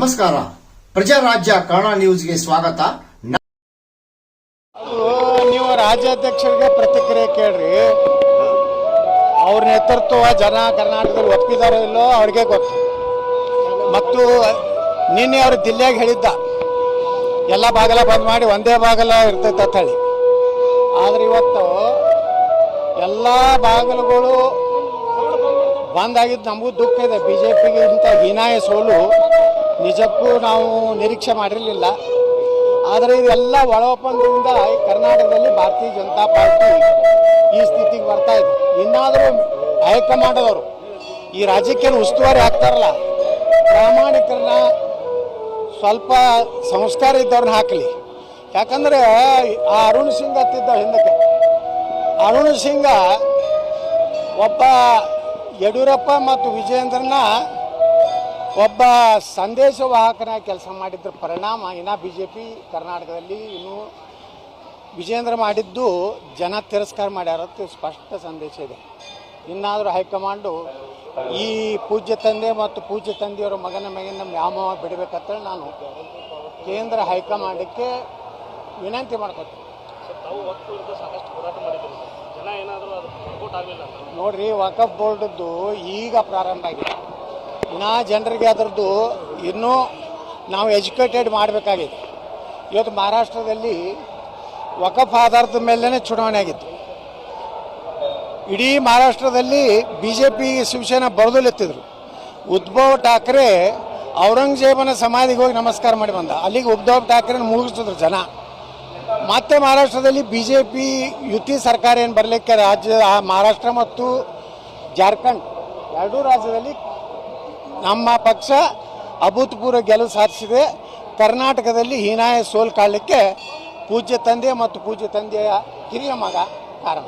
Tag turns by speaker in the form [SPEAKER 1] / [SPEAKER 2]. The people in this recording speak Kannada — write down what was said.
[SPEAKER 1] ನಮಸ್ಕಾರ. ಪ್ರಜಾರಾಜ್ಯ ಕನ್ನಡ ನ್ಯೂಸ್ಗೆ ಸ್ವಾಗತ.
[SPEAKER 2] ನೀವು ರಾಜ್ಯಾಧ್ಯಕ್ಷರಿಗೆ ಪ್ರತಿಕ್ರಿಯೆ ಕೇಳ್ರಿ. ಅವ್ರ ನೇತೃತ್ವ ಜನ ಕರ್ನಾಟಕದಲ್ಲಿ ಒಪ್ಪಿದಾರೋ ಇಲ್ಲೋ ಅವ್ರಿಗೆ ಗೊತ್ತು. ಮತ್ತು ನಿನ್ನೆ ಅವರು ದಿಲ್ಲಿಯಾಗ ಹೇಳಿದ್ದ ಎಲ್ಲ ಬಾಗಲ ಬಂದ್ ಮಾಡಿ ಒಂದೇ ಬಾಗಲ ಇರ್ತೈತೆ ಅಂತ ಹೇಳಿ. ಆದರೆ ಇವತ್ತು ಎಲ್ಲ ಬಾಗಿಲುಗಳು ಬಂದಾಗಿದ್ದು ನಮಗೂ ದುಃಖ ಇದೆ. BJPಗೆ ಇಂಥ ಹೀನಾಯ ಸೋಲು ನಿಜಕ್ಕೂ ನಾವು ನಿರೀಕ್ಷೆ ಮಾಡಿರಲಿಲ್ಲ. ಆದರೆ ಇದೆಲ್ಲ ಒಳ ಒಪ್ಪಂದದಿಂದ ಕರ್ನಾಟಕದಲ್ಲಿ ಭಾರತೀಯ ಜನತಾ ಪಾರ್ಟಿ ಈ ಸ್ಥಿತಿಗೆ ಬರ್ತಾ ಇದೆ. ಇನ್ನಾದರೂ ಹೈಕಮಾಂಡದವರು ಈ ರಾಜ್ಯಕ್ಕೆ ಉಸ್ತುವಾರಿ ಆಗ್ತಾರಲ್ಲ, ಪ್ರಾಮಾಣಿಕರನ್ನ ಸ್ವಲ್ಪ ಸಂಸ್ಕಾರ ಇದ್ದವ್ರನ್ನ ಹಾಕಲಿ. ಯಾಕಂದರೆ ಆ ಅರುಣ್ ಸಿಂಗ್ ಹತ್ತಿದ್ದ ಹಿಂದಕ್ಕೆ, ಅರುಣ್ ಸಿಂಗ ಒಬ್ಬ ಯಡಿಯೂರಪ್ಪ ಮತ್ತು ವಿಜಯೇಂದ್ರನ ಒಬ್ಬ ಸಂದೇಶವಾಹಕನಾಗಿ ಕೆಲಸ ಮಾಡಿದ್ರ ಪರಿಣಾಮ ಇನ್ನು BJP ಕರ್ನಾಟಕದಲ್ಲಿ ಇನ್ನೂ ವಿಜಯೇಂದ್ರ ಮಾಡಿದ್ದು ಜನ ತಿರಸ್ಕಾರ ಮಾಡ್ಯಾರತ್ತು ಸ್ಪಷ್ಟ ಸಂದೇಶ ಇದೆ. ಇನ್ನಾದರೂ ಹೈಕಮಾಂಡು ಈ ಪೂಜ್ಯ ತಂದೆ ಮತ್ತು ಪೂಜ್ಯ ತಂದೆಯವರ ಮಗನ ಮಗನ ವ್ಯಾಮೋಹ ಬಿಡಬೇಕಂತೇಳಿ ನಾನು ಕೇಂದ್ರ ಹೈಕಮಾಂಡಕ್ಕೆ ವಿನಂತಿ ಮಾಡ್ಕೊತೀನಿ. ನೋಡ್ರಿ, ವಕಫ್ ಬೋರ್ಡದ್ದು ಈಗ ಪ್ರಾರಂಭ ಆಗಿದೆ. ಇನ್ನೂ ಜನರಿಗೆ ಅದರದ್ದು ಇನ್ನೂ ನಾವು ಎಜುಕೇಟೆಡ್ ಮಾಡಬೇಕಾಗಿದೆ. ಇವತ್ತು ಮಹಾರಾಷ್ಟ್ರದಲ್ಲಿ ವಕಫ್ ಆಧಾರದ ಮೇಲೇ ಚುನಾವಣೆ ಆಗಿತ್ತು. ಇಡೀ ಮಹಾರಾಷ್ಟ್ರದಲ್ಲಿ BJP ಶಿವಸೇನಾ ಬರದಲ್ಲಿತ್ತಿದ್ರು. ಉದ್ಧವ್ ಠಾಕ್ರೆ ಔರಂಗಜೇಬನ ಸಮಾಧಿಗೆ ಹೋಗಿ ನಮಸ್ಕಾರ ಮಾಡಿ ಬಂದ. ಅಲ್ಲಿಗೆ ಉದ್ಧವ್ ಠಾಕ್ರೆನ ಮುಗಿಸಿದ್ರು ಜನ. ಮತ್ತೆ ಮಹಾರಾಷ್ಟ್ರದಲ್ಲಿ BJP ಯುತಿ ಸರ್ಕಾರ ಏನು ಬರಲಿಕ್ಕೆ ಮಹಾರಾಷ್ಟ್ರ ಮತ್ತು ಜಾರ್ಖಂಡ್ ಎರಡೂ ರಾಜ್ಯದಲ್ಲಿ ನಮ್ಮ ಪಕ್ಷ ಅಭೂತಪೂರ್ವ ಗೆಲುವು ಸಾಧಿಸಿದೆ. ಕರ್ನಾಟಕದಲ್ಲಿ ಹೀನಾಯ ಸೋಲು ಕಾಣಲಿಕ್ಕೆ ಪೂಜ್ಯ ತಂದೆ ಮತ್ತು ಪೂಜ್ಯ ತಂದೆಯ ಹಿರಿಯ ಮಗ ಕಾರಣ.